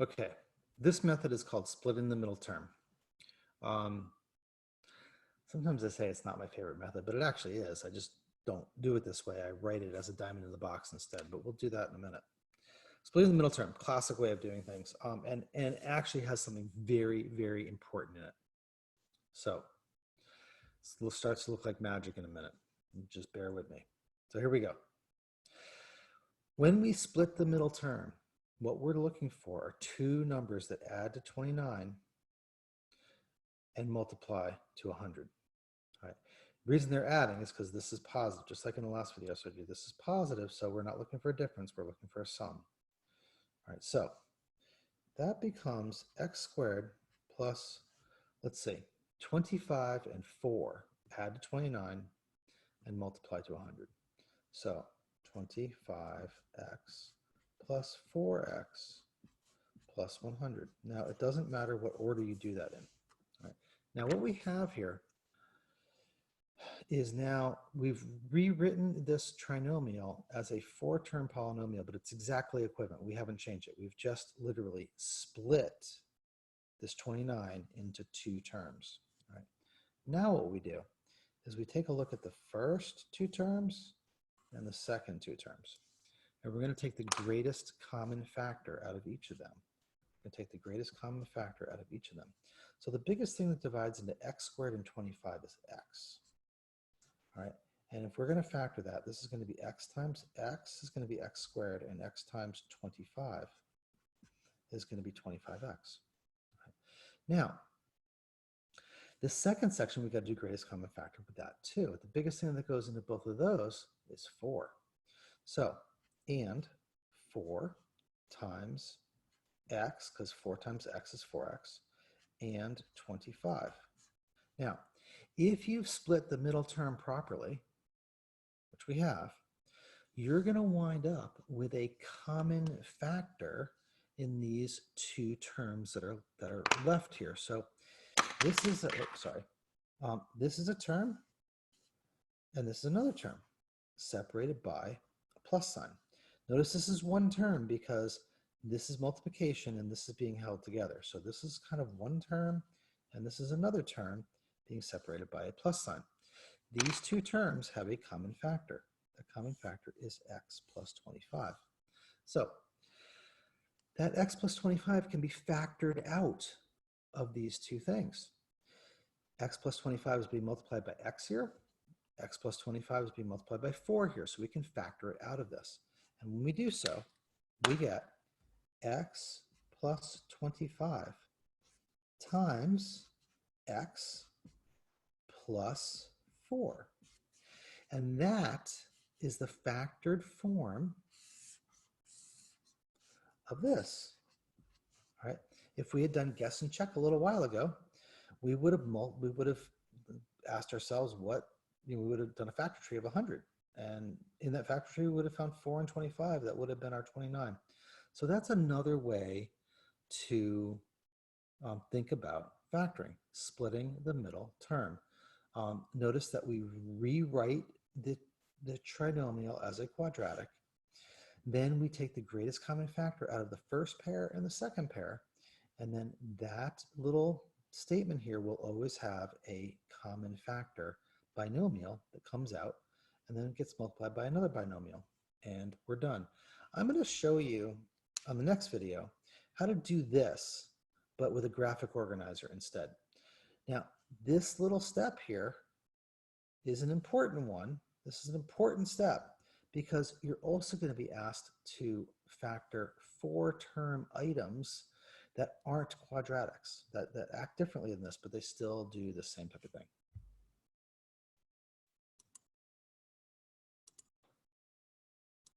Okay, this method is called splitting the middle term. Um, sometimes I say it's not my favorite method, but it actually is. I just don't do it this way. I write it as a diamond in the box instead, but we'll do that in a minute. Splitting the middle term, classic way of doing things, and actually has something very, very important in it. So it starts to look like magic in a minute. Just bear with me. So here we go. When we split the middle term, what we're looking for are two numbers that add to 29 and multiply to 100. All right. The reason they're adding is because this is positive, just like in the last video I showed you. This is positive, so we're not looking for a difference, we're looking for a sum. All right, so that becomes x squared plus, let's see, 25 and 4 add to 29 and multiply to 100. So 25x plus 4x plus 100. Now, it doesn't matter what order you do that in. All right. Now, what we have here is now we've rewritten this trinomial as a 4-term polynomial, but it's exactly equivalent. We haven't changed it. We've just literally split this 29 into 2 terms. All right. Now what we do is we take a look at the first 2 terms and the second 2 terms. And we're going to take the greatest common factor out of each of them. We're going to take the greatest common factor out of each of them. So the biggest thing that divides into x squared and 25 is x. All right, and if we're going to factor that, this is going to be x times x is going to be x squared, and x times 25 is going to be 25x. Right. Now, the second section, we've got to do greatest common factor with that too. The biggest thing that goes into both of those is 4. So, and 4 times x, because 4 times x is 4x, and 25. Now, if you've split the middle term properly, which we have, you're going to wind up with a common factor in these 2 terms that are left here. So this is this is a term, and this is another term separated by a plus sign. Notice this is one term because this is multiplication and this is being held together. So this is kind of one term, and this is another term being separated by a plus sign. These 2 terms have a common factor. The common factor is x plus 25. So that x plus 25 can be factored out of these 2 things. X plus 25 is being multiplied by x here. X plus 25 is being multiplied by 4 here. So we can factor it out of this. And when we do so, we get x plus 25 times x plus 4. And that is the factored form of this. All right. If we had done guess and check a little while ago, we would have asked ourselves what, we would have done a factor tree of 100. And in that factor tree, we would have found 4 and 25. That would have been our 29. So that's another way to think about factoring, splitting the middle term. Notice that we rewrite the trinomial as a quadratic. Then we take the greatest common factor out of the first pair and the second pair. And then that little statement here will always have a common factor binomial that comes out, and then it gets multiplied by another binomial. And we're done. I'm going to show you on the next video how to do this, but with a graphic organizer instead. Now, this little step here is an important one. This is an important step because you're also going to be asked to factor 4-term items that aren't quadratics, that act differently than this, but they still do the same type of thing.